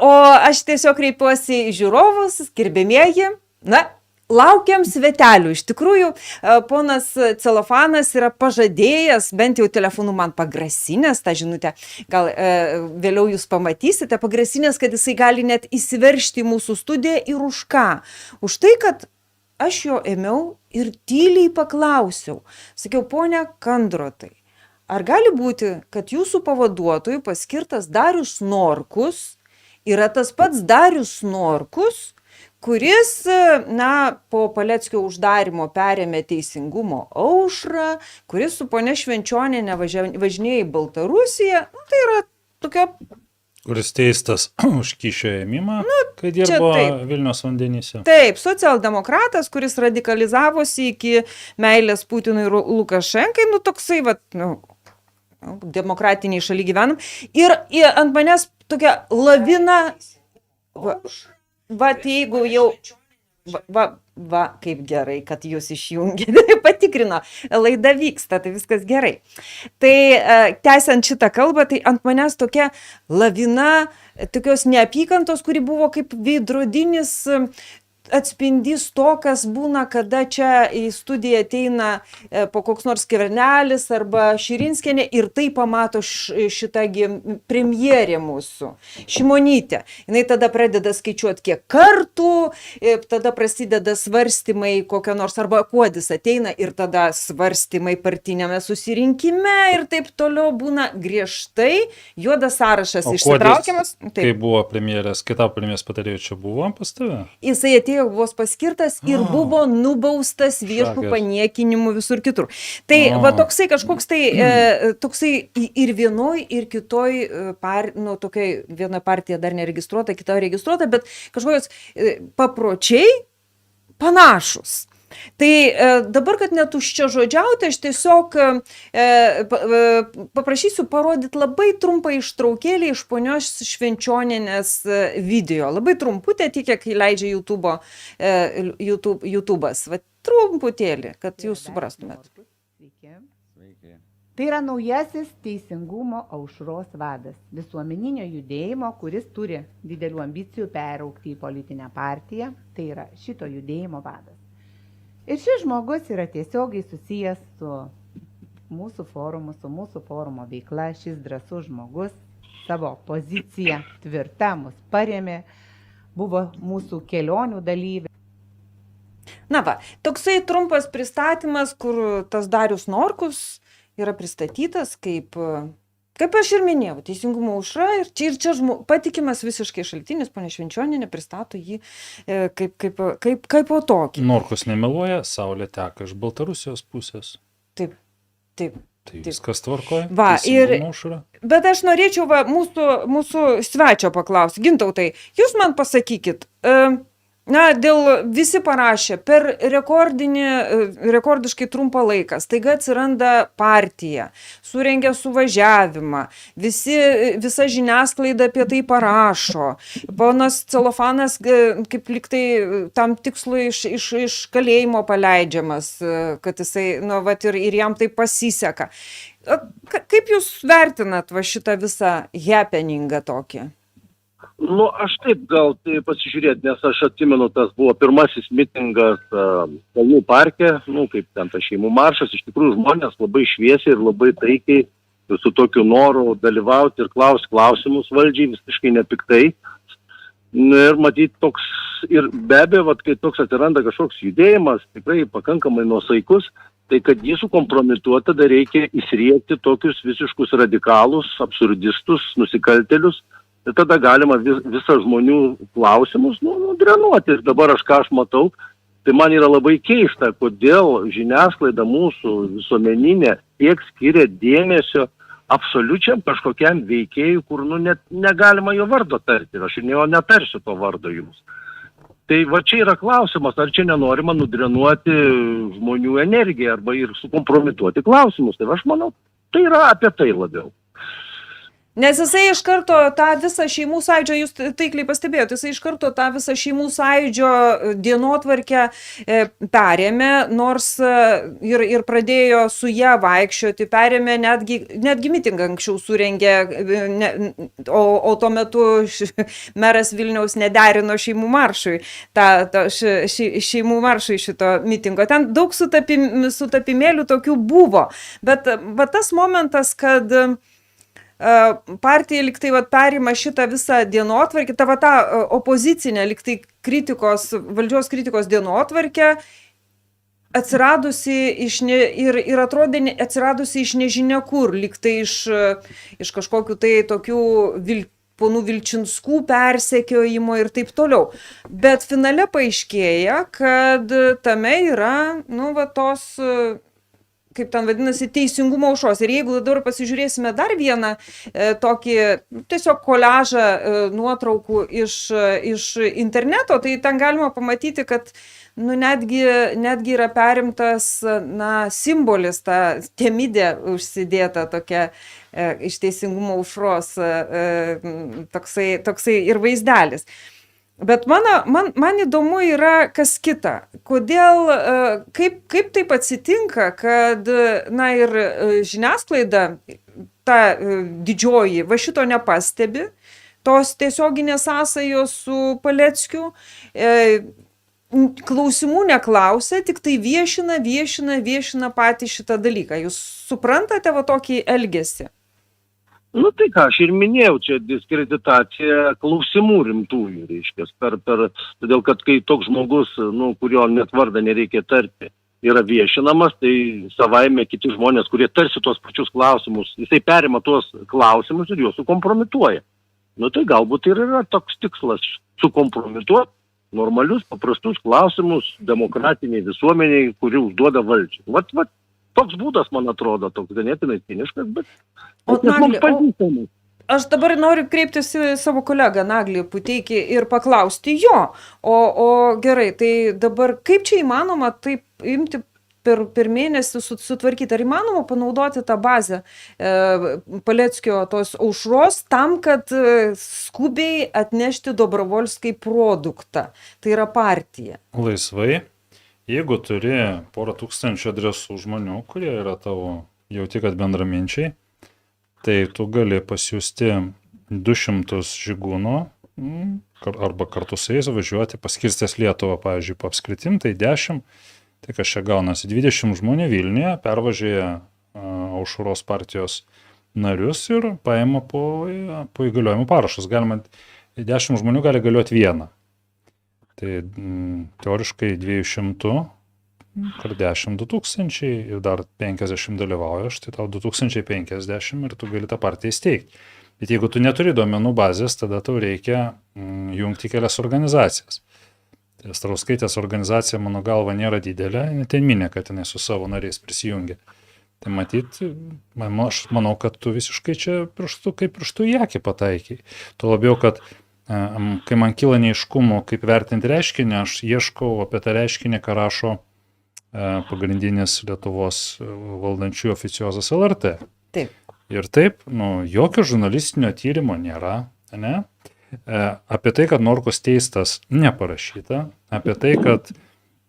o aš tiesiog kreipiuosi į žiūrovus, gerbėmieji. Na, laukiam svetelių. Iš tikrųjų, ponas Celofanas yra pažadėjęs, bent jau telefonu man pagrasinęs tą žinutę, gal vėliau jūs pamatysite, pagrasinęs, kad jisai gali net įsiveršti į mūsų studiją ir už ką? Už tai, kad aš jo ėmiau ir tyliai paklausiau. Sakiau, ponia Kandrotai, ar gali būti, kad jūsų pavaduotojų paskirtas Darius Norkus yra tas pats Darius Norkus, kuris, na, po Paleckio uždarimo perėmė Teisingumo aušrą, kuris su ponia Švenčioniene važinėja į Baltarusiją, nu, tai yra tokia... Kuris teistas už kyšio ėmimą, kai dirbo Vilniaus vandenyse. Taip, socialdemokratas, kuris radikalizavosi iki meilės Putinui ir Lukašenkai, nu toksai, demokratiniai šaly gyvenam. Ir ant manęs tokia lavina... Jeigu jau... Kaip gerai, kad jūs išjungėte, patikrino, laida vyksta, tai viskas gerai. Tai tęsiant šitą kalbą, tai ant manęs tokia lavina, tokios neapykantos, kuri buvo kaip veidrodinis atspindys to, kas būna, kada čia į studiją ateina po koks nors Skvernelis arba Širinskienė ir tai pamato šitągi premjerė mūsų, Šimonytė. Jinai tada pradeda skaičiuoti kiek kartų, tada prasideda svarstymai kokio nors, arba Kuodis ateina ir tada svarstymai partiniame susirinkime ir taip toliau būna griežtai, juodas sąrašas išsitraukiamas. Kai buvo premjerės, kita premjerės patarėjų čia buvo pas tave? Jisai atėjo, buvo paskirtas ir buvo nubaustas viešų paniekinimų visur kitur. Tai va toksai kažkoks tai, toksai ir vienoj, ir kitoj, tokia viena partija dar neregistruota, kita registruota, bet kažkokios papročiai panašus. Tai dabar, kad netuščia žodžiauti, aš tiesiog paprašysiu parodyti labai trumpą ištraukėlį iš ponios Švenčionienės video. Labai trumputė, tik kiek leidžia YouTube'as. Va, trumputėlį, kad jūs suprastumėt. Sveiki. Tai yra naujasis Teisingumo aušros vadas. Visuomeninio judėjimo, kuris turi didelių ambicijų peraugti į politinę partiją. Tai yra šito judėjimo vadas. Ir šis žmogus yra tiesiogiai susijęs su mūsų forumu, su mūsų forumo veikla. Šis drąsus žmogus savo poziciją tvirta mus parėmė, buvo mūsų kelionių dalyvė. Na va, toksai trumpas pristatymas, kur tas Darius Norkus yra pristatytas kaip aš ir minėjau, Teisingumo aušra ir čia patikimas visiškai šaltinis, ponia Švenčionienė pristato jį kaip po tokį. Norkus nemeluoja, saulė teka iš Baltarusijos pusės. Taip. Tai viskas tvarkoja, Teisingumo aušra. Bet aš norėčiau mūsų svečio paklausti. Gintautai, jūs man pasakykit, visi parašė per rekordiškai trumpą laiką, staiga atsiranda partija, surengia suvažiavimą, visa žiniasklaida apie tai parašo. Ponas Celofanas kaip liktai tam tikslui iš kalėjimo paleidžiamas, kad jisai, ir jam tai pasiseka. Kaip jūs vertinat šitą visą happeningą tokį? Aš taip gal pasižiūrėti, nes aš atsimenu, tas buvo pirmasis mitingas Kalnų parke, kaip ten tas šeimų maršas, iš tikrųjų žmonės labai šviesiai ir labai taikiai su tokiu noru dalyvauti ir klausimus valdžiai visiškai nepiktai. Ir matyti toks, ir be abejo, kai toks atsiranda kažkoks judėjimas, tikrai pakankamai nuosaikus, tai kad jį sukompromituoti, tada reikia įsriekti tokius visiškus radikalus, absurdistus, nusikaltelius. Ir tada galima visą žmonių klausimus drenuoti. Ir dabar ką aš matau, tai man yra labai keista, kodėl žiniasklaida mūsų visuomeninė tiek skiria dėmesio absoliučiam kažkokiam veikėjui, kur net negalima jo vardo tarti. Aš ir netarsiu to vardo jums. Tai va čia yra klausimas, ar čia nenorima nudrenuoti žmonių energiją arba ir sukompromituoti klausimus. Tai aš manau, tai yra apie tai labiau. Nes jisai iš karto tą visą šeimų sąjūdžio, jūs taikliai pastebėjote, jisai iš karto tą visą šeimų sąjūdžio dienotvarkę perėmė, nors ir pradėjo su ją vaikščioti, perėmė netgi mitingą anksčiau surengė, o tuo metu meras Vilniaus nederino šeimų maršui, šeimų maršui šito mitingo. Ten daug sutapimėlių tokių buvo, bet tas momentas, kad partija liktai perima šitą visą dienotvarkę, tą opozicinę liktai valdžios kritikos dienotvarkę, atsiradusi ir atrodė atsiradusi iš nežinia kur, liktai iš kažkokių tai tokių ponų Vilčinskų persekiojimo ir taip toliau. Bet finale paaiškėja, kad tame yra, tos, kaip ten vadinasi, teisingumo aušros. Ir jeigu dabar pasižiūrėsime dar vieną tokį tiesiog koliažą nuotraukų iš interneto, tai ten galima pamatyti, kad netgi yra perimtas simbolis, ta temidė užsidėta tokia iš teisingumo aušros toksai ir vaizdelis. Bet man įdomu yra kas kita. Kodėl, kaip taip atsitinka, kad, ir žiniasklaida, ta didžioji, va šito nepastebi, tos tiesioginės sąsajos su Paleckiu, klausimų neklausia, tik tai viešina patį šitą dalyką. Jūs suprantate va tokį elgesį? Tai ką, aš ir minėjau, čia diskreditacija klausimų rimtųjų, reiškia, todėl kad kai toks žmogus, kurio net vardą nereikia tarti, yra viešinamas, tai savaime kiti žmonės, kurie tarsi tuos pačius klausimus, jisai perima tuos klausimus ir juos sukompromituoja. Tai galbūt ir yra toks tikslas sukompromituoti normalius, paprastus klausimus demokratiniai visuomeniai, kuri užduoda valdžiai. Vat toks būdas, man atrodo, toks ganėtinai ciniškas, bet mums pažįstamas. Aš dabar noriu kreiptis į savo kolegą Naglį Puteikį ir paklausti jo. O gerai, tai dabar kaip čia įmanoma taip imti per mėnesį sutvarkyti? Ar įmanoma panaudoti tą bazę Paleckio tos aušros tam, kad skubiai atnešti Dobrovolskai produktą? Tai yra partija. Laisvai. Jeigu turi porą tūkstančių adresų žmonių, kurie yra tavo, jauti, kad bendraminčiai, tai tu gali pasiųsti 200 žygūnų arba kartu su jais važiuoti, paskirstęs Lietuvą, pavyzdžiui, po apskritim, tai 10, tai kas čia gaunasi, 20 žmonių Vilniuje pervažiuoja aušros partijos narius ir paima po įgaliojimų parašus. 10 žmonių gali galioti vieną. Tai teoriškai 200 kar 10 2000 ir dar 50 dalyvauja, štai tau 2050 ir tu gali tą partiją įsteigti. Bet jeigu tu neturi duomenų bazės, tada tau reikia jungti kelias organizacijas. Tai Strauskaitės organizacija, mano galva, nėra didelė, ten minė, kad jinai su savo nariais prisijungia. Tai matyt, aš manau, kad tu visiškai čia pirštų į akį pataikiai. Tuo labiau, kad kai man kyla neaiškumų, kaip vertinti reiškinį, aš ieškau apie tą reiškinį, ką rašo pagrindinis Lietuvos valdančiųjų oficiozas LRT. Taip. Ir taip, jokio žurnalistinio tyrimo nėra, ne? Apie tai, kad Norkus teistas, neparašyta. Apie tai, kad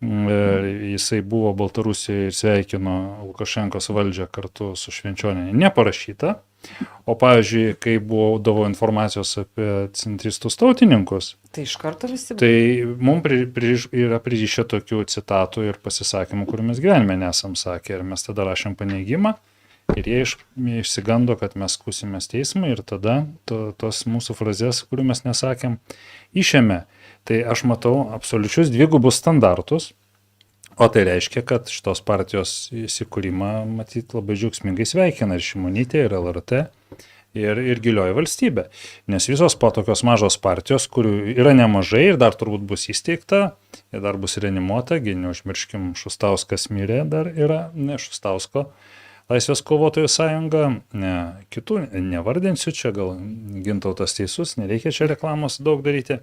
jisai buvo Baltarusijoje ir sveikino Lukašenkos valdžią kartu su Švenčioniene, neparašyta. O pavyzdžiui, kai būdavo informacijos apie centristus tautininkus, tai iš karto visi. Tai mums yra pririšę tokių citatų ir pasisakymų, kurių mes gyvenime nesam sakę. Ir mes tada rašėm paneigimą ir jie išsigando, kad mes skųsimės teismą ir tada tos mūsų frazės, kurių mes nesakėm, išėmė. Tai aš matau absoliučius dvigubus standartus. O tai reiškia, kad šitos partijos įsikūrimą, matyt, labai džiaugsmingai sveikina ir Šimonytė, ir LRT, ir gilioji valstybė. Nes visos tokios mažos partijos, kurių yra nemažai ir dar turbūt bus įsteigta, ir dar bus reanimuota, neužmirškim, Šustauskas mirė, dar yra Šustausko Laisvės kovotojų sąjunga, kitų nevardinsiu, čia gal Gintautas teisus, nereikia čia reklamos daug daryti.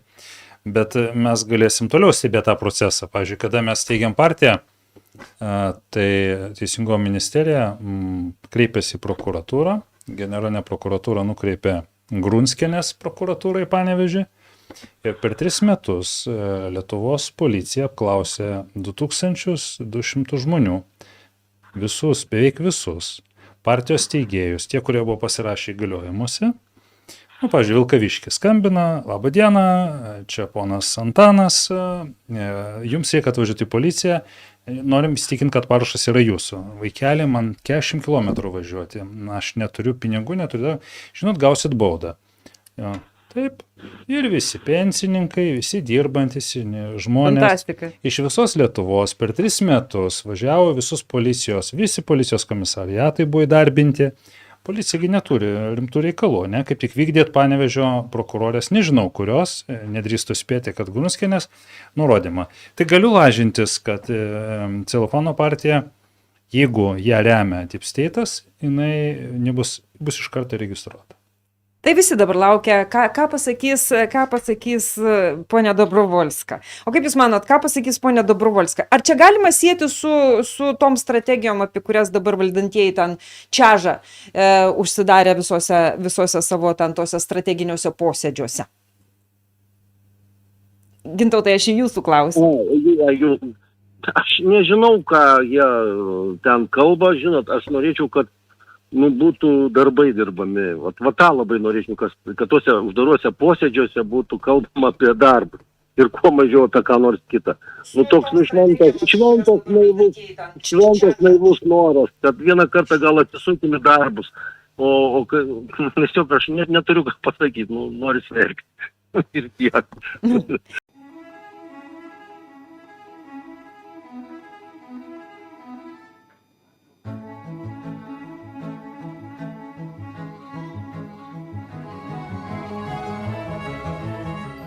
Bet mes galėsim toliau stebėti tą procesą. Pavyzdžiui, kada mes steigiam partiją, tai Teisingumo ministerija kreipėsi į prokuratūrą generalinė prokuratūra nukreipė Grunskienės prokuratūrai Panevėžį. Ir per 3 metus Lietuvos policija apklausė 2200 žmonių, visus, beveik visus, partijos teigėjus, tie, kurie buvo pasirašę įgaliojimuose. Nu, pavyzdžiui, Vilkaviškis skambina, labą dieną, čia ponas Antanas, jums reikia atvažiuoti į policiją, norim įsitikinti, kad parašas yra jūsų. Vaikelį, man 40 km važiuoti, aš neturiu pinigų, žinot, gausit baudą. Jo. Taip, ir visi pensininkai, visi dirbantis žmonės Fantastika. iš visos Lietuvos per 3 metus važiavo visi policijos komisariatai buvo įdarbinti. Policijagi neturi rimtų reikalų, ne? Kaip tik vykdėt Panevėžio prokurorės, nežinau kurios, nedrįstu spėti, kad Grunskienės nurodymą. Tai galiu lažintis, kad Celofano partija, jeigu ją remia Deep State'as, jinai bus iš karto registruota. Tai visi dabar laukia, ką pasakys ponia Dobrovolska. O kaip Jūs manot, ką pasakys ponia Dobrovolska? Ar čia galima sieti su tom strategijom, apie kurias dabar valdantieji ten čiaža, užsidarę visose savo ten tose strateginiuose posėdžiuose? Gintautai, aš Jūsų klausiu. Aš nežinau, ką jie ten kalba, žinot, aš norėčiau, kad būtų darbai dirbami. Va tą labai norėčiau, kad tuose uždaruose posėdžiuose būtų kalbama apie darbą ir kuo mažiau apie ką nors kitą. Toks šventas naivus noras, kad vieną kartą gal atsisukim į darbus, nes jau aš neturiu ką pasakyti, noriu verkti. Ir tiek.